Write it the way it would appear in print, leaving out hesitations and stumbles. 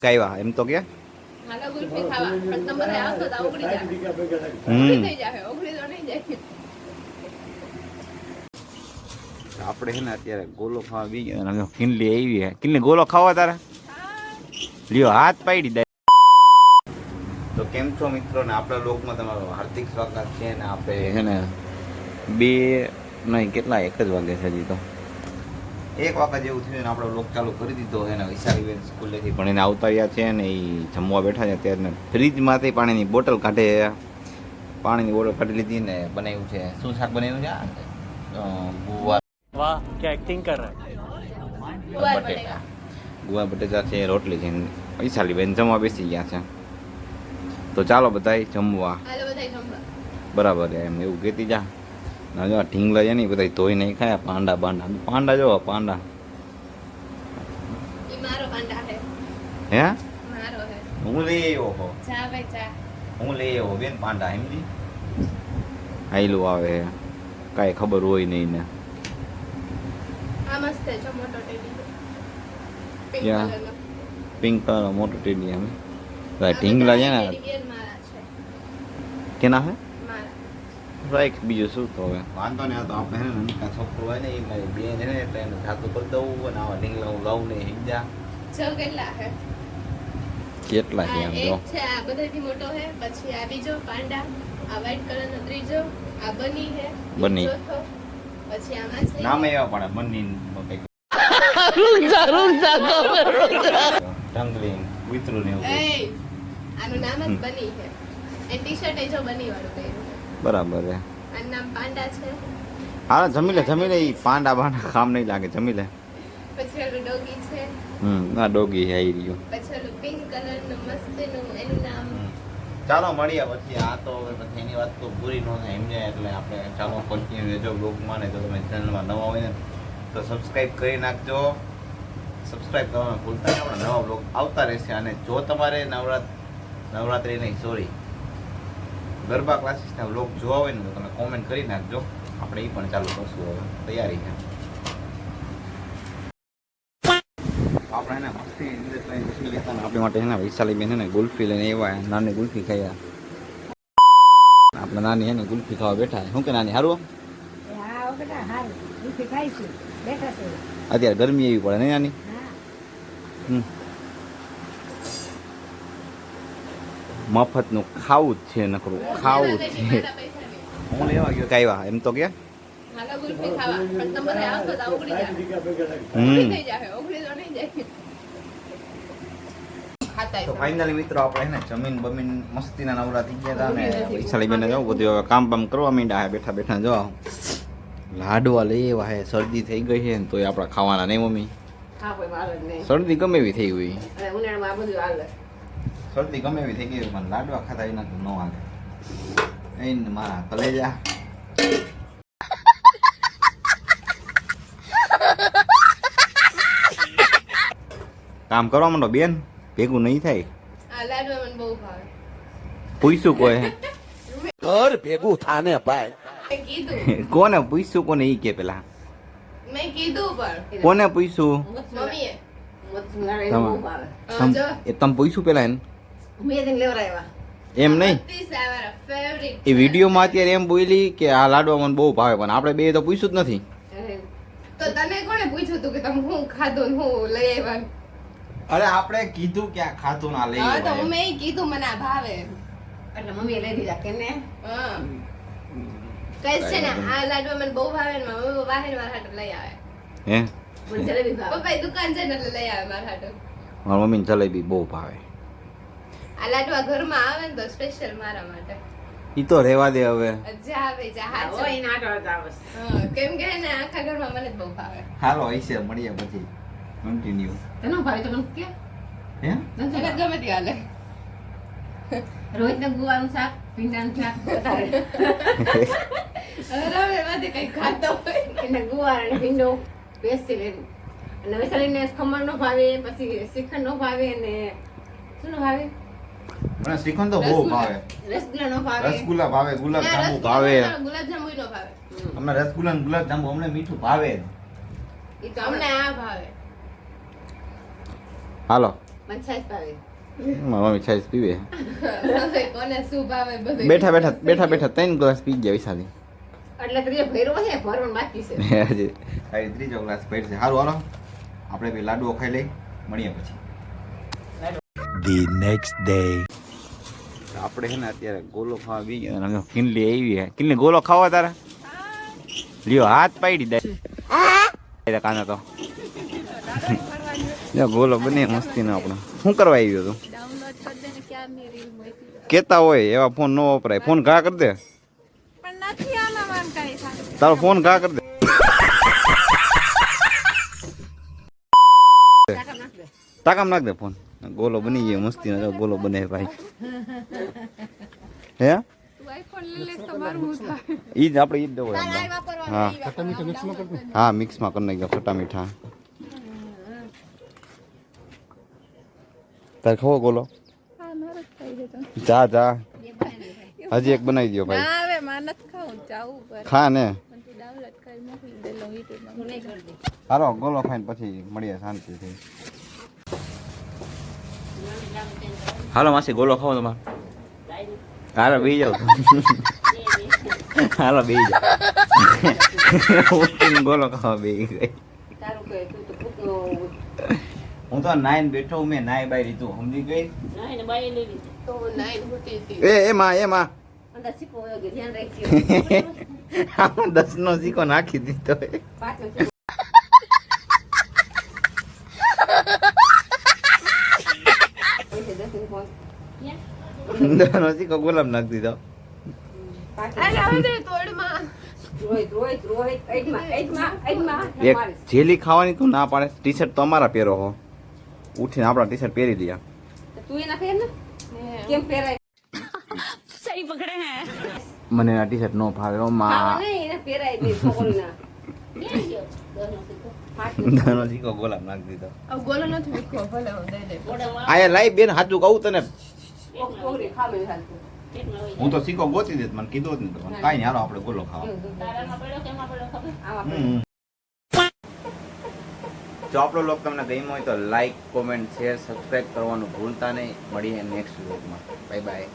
કાયવા એમ તો કે હાલો ગુલ્ફી ખાવા પણ તમારે આવતો તો ઉગડી જાય ઉગડી થઈ જાય ઉગડી તો નહીં જાય આપણે છે ને અત્યારે ગોલો ખાવા બી ગયા અને કિનલી આવી હે કિનલી ગોલો ખાવા તારે લ્યો હાથ પાડી દે તો કેમ છો મિત્રો ને આપણા લોકમાં તમારું હાર્દિક સ્વાગત છે ને આપણે છે ને બે નહીં કેટલા એક જ વાગે છે હજી તો 1 વાગ્યા જેવું થયું ને આપણો લોક ચાલુ કરી દીધો છે ને વિશાલીબેન સ્કૂલેથી પણ એને આવતા રહ્યા છે ને એ જમવા બેઠા છે ત્યારે ફ્રીજમાંથી પાણીની બોટલ કાઢે પાણીની બોટલ કાઢી લીધી ને બનાવ્યું છે શું શાક બનાવ્યું છે ગુવાર वाह क्या एक्टिंग कर रहा है ગુવાર બટેટા છે રોટલી છે વિશાલીબેન જમવા બેસી ગયા છે તો ચાલો બધાય જમવા હાલો બધાય જમવા બરાબર એમ એવું કહેતી જા ના જો ઢીંગલા છે ને બધા ધોઈ નહીં ખાયા પાંડા જો પાંડા ઈ મારો પાંડા હે હે મારો હે હું લઈ આવ્યો હો ચા ભાઈ ચા હું લઈ આવ્યો બેન પાંડા સમજી આયલું આવે કાંઈ ખબર હોય નહીં ને આ મસ્ત છે મોટો ટેડી પિંક યા. કલરનો પિંક કલર મોટો ટેડી એમ ઢીંગલા છે ને ટેડી બિયર મારા છે કેના હે મારા રાઈક બીજું શું તો હવે વાંધો ને તો આપણે હે ને નનકા છોકરો હોય ને એ મારી બેન છે ને એટલે એને જાતું કરી દઉં અને આવા ઢીંગલા હું લઉં ને હિંજા જો કેટલા હે કેટલા છે એમ આ જો એક છે આ બધાથી મોટો હે પછી આ બીજો પાંડા આ વ્હાઈટ કલરનો ત્રીજો આ બની હે બની. ચોથો પછી આ માછલી નામ એવા પડે બની કંઈક જંગલી વિતરું ને એવું કંઈક. એય આનું નામ જ બની છે એ ટી-શર્ટ એ જો બની વાળું પહેર્યું છે બરાબર છે આનું નામ પાંડા છે હા જમી લે ઈ પાંડા બાંડા કામ નહીં લાગે જમી લે પછી ઓલું ડોગી છે ના ડોગી આવી રહ્યો પછી ઓલું પિંક કલરનું મસ્તનું એનું નામ ચાલો મળીએ પછી આ તો હવે પછી એની વાત તો પૂરી ન થાય સમજાય એટલે આપણે ચાલો કન્ટિન્યુ રહેજો બ્લોગમાં ને જો તમે ચેનલમાં નવા હોય ને તો સબસ્ક્રાઈબ કરી નાખજો સબસ્ક્રાઈબ કરવાનું ભૂલતા નહીં આપણા નવા બ્લોગ આવતા રહેશે અને જો તમારે નવરાત્રિ નહીં સોરી ગરબા ક્લાસીસના બ્લોગ જોવા હોય ને તો તમે કોમેન્ટ કરી નાખજો આપણે એ પણ ચાલુ કરશું હવે તૈયારી છે આપણે એને મસ્તી આપણી માટે છે ને વૈશાલી બેન છે ને ગુલ્ફી લઈને આવ્યા નાની ગુલ્ફી ખાયા આપણે નાની છે ને ગુલ્ફી ખાવા બેઠા શું કે નાની સારું અત્યારે ગરમી એવી પડે નહીં નાની મફતનું ખાવું જ છે નકરું ખાવું જ છે મારા પૈસા નહીં હું લેવા ગયો કાયવા એમ તો કે હાલો ગુલ્ફી ખાવા પણ તમારે આવતો તો ઉગડી જાય હમ ઉગડી થઈ જાય ઉગડી તો નહીં જાય ખાતા તો ફાઇનલી મિત્રો આપણે ને જમીન બમીન મસ્તીના નવરા થઈ ગયા હતા ને વૈશાલી બેને જો બધું હવે કામ બામ કરવા માંડ્યા હે બેઠા બેઠા જો લાડવા લઈ આવ્યા હે શરદી થઈ ગઈ છે ને તોય આપણા ખાવાના નહીં મમ્મી હા કોઈ મારો જ નહીં શરદી ગમે એવી થઈ ગઈ અને ઉનાળામાં આ બધું હાલે શરદી ગમે એવી થઈ ગઈ પણ લાડવા ખાતા એના ન હાલે એને મારા કલેજા કામ કરવા માંડો બેન ભેગું નહીં થાય આ લાડવા મને બહુ ભાવે પૂછ્યું કોઈ घर भेगू थाने पाए મેં કીધું કોને પૂછ્યું કોને ઈ કે પેલા મેં કીધું પણ કોને પૂછ્યું મમ્મીએ તમે પૂછ્યું પેલા એને એમ નહીં ફેવરિટ એ વિડીયોમાં અત્યારે એમ બોલી કે આ લાડવા મને બહુ ભાવે પણ આપણે બે તો પૂછ્યું જ નથી તો તને કોણે પૂછ્યું તું કે તમે હું ખાધું ને હું લઈ આવ્યા અરે આપણે કીધું કે આ ખાતું ના લઈ હા તો આવ્યા મેં કીધું મને આ ભાવે એટલે મમ્મીએ લઈ દીધા કે ને હા કઈશ છે ને આ લાડવા મને બહુ ભાવે ને મારા મમ્મી વાહન મારા હાટુ લઈ આવે હે મને જલેબી ભાવે પપ્પા દુકાન છે ને એટલે લઈ આવે મારા હાટુ મારી મમ્મીને જલેબી બહુ ભાવે આ લાડવા ઘરમાં આવે ને તો સ્પેશિયલ મારા માટે ઈ તો રહેવા દે હવે જા આવે જા હા હોય ના આટો આવસ કેમ કે ને આખા ઘરમાં મને જ બહુ ભાવે હાલો હશે મળીએ પછી કન્ટિન્યુ તને ભાવે તો મને કે હે મને ગમે તે હાલે રોહિત ને ગુવાનું શાક ભીંડાનું શાક વધારે હવે એમાંથી કઈ ખાતો હોય ને. એને ગુવાર અને ભીંડો બેસી લે અને વૈશાલીને ખમણ નો ભાવે પછી શ્રીખંડ નો ભાવે અને શું નો ભાવે મને શ્રીખંડ તો બહુ ભાવે રસગુલ્લા નો ભાવે રસગુલ્લા ભાવે ગુલાબ ના, જાંબુ રસગુલ્લા ભાવે ના, ગુલાબજાંબુ નો ભાવે અમને રસગુલ્લા ને ગુલાબ જાંબુ અમને મીઠું ભાવે જ. ઈ તો અમને આ ભાવે હાલો મને છાશ ભાવે. મારી મમ્મી છાશ પીવે. કોને શું ભાવે બધું બેઠા 3 ગ્લાસ પી ગયા વિશાલી. એટલે ત્રીજો ભર્યો છે, ભરવાનું બાકી છે. હજી ત્રીજો ગ્લાસ પી છે. સારું હાલો આપણે ભાઈ લાડુઓ ખાઈ લઈ, મળીએ પછી. The next day. આપણે છે ને અત્યારે ગોલો ખાવા બી ગયા અને કિનલી આવી છે. કિનલી ગોલો ખાવા તારા લ્યો હાથ પાડી દે કાના તો ગોલો બને મસ્તી નો આપણો. શું કરવા આવ્યો તું? ડાઉનલોડ કરી દે ને ક્યારની રીલ મોકલી. કેતા હોય એવા ફોન ન વપરાય. ફોન ઘા કરી દે. પણ નથી આમાં માન કાઈ થાય. તારો ફોન ઘા કરી દે. ચાકમ નાખ દે. તાકામ નાખ દે ફોન. ગોલો બની ગયો મસ્તી નો ગોલો બને ભાઈ. હે તું આઈફોન લઈ લેસ તો મારું હું થાય. ઈ જ આપણે ઈ જ દેવો તારે આ એમ. વાપરવાનું, હા. ઈ વાપરવાનું. હા મિક્સમાં કરી નાખ્યો ખટા મીઠા. તારે ખાવો ગોલો? હા મારું જ થઈ છે તો. જા જા બે બનાવી દે ભાઈ. હજી એક બનાવી દો ભાઈ. ના હવે માં નથી ખાવું જાવું પર. ખા ને. પણ તું ડાઉનલોડ કરી મોકલી દે લો યુટ્યુબમાં. તું નહીં કરી દે. હાલો ગોલો ખાઈને પછી મળીએ શાંતિથી. હાલો માસી ગોલો ખાવો તમારે? હાલો બેસી જાઓ. હાલો બેસી જાઓ. ઉઠીને ગોલો ખાવા બેસી ગઈ. તારું કે તું તો ભૂખ્યો. હું તો નાઈન બેઠો હું, મેં નાઈ બાઈ લીધું સમજી ગઈ. તો નાઈન હોતી હતી. એ માં અંદર શીખવો હોય કે ધ્યાન રાખજો. આમાં 10 નો સિક્કો નાખી દીધો. પાછો શીખવો. પૈસે 10 ની ફોન. 10 નો સિક્કો ગુલામ નાખી દીધો. પાછો. અરે હવે તે તોડમાં. રોહિત, એજમાં. એક જેલી ખાવાની તું ના પાડે. ટી શર્ટ તો અમારા પહેરો હો. ઉઠીને આપણા ટી શર્ટ પહેરી લીયા. તું એના પહેર ને કેમ પહેરાય? મને આ ટી શર્ટ નો ભાવે ઓ ખાવા માં. નહીં, એને પહેરાય નહીં છોકરીના. 10 નો સિક્કો ગુલામ નાખી દીધો. હવે ગોલો નથી મૂકવો ભલે હું દઈ દે. આયા લાઈ બેન સાચું કહું તને. છોકરી ખાવે નહીં હાલતું. હું તો સિક્કો ગોતી દેત મને કીધું જ નહીં. કાઈ નહીં હાલો આપણે ગોલો ખાવા. આમાં હમ. જો આપણો લોક તમને ગમ્યો હોય તો લાઈક કોમેન્ટ શેર સબસ્ક્રાઇબ કરવાનું ભૂલતા નહીં. મળીએ નેક્સ્ટ વ્લોગમાં. Bye bye.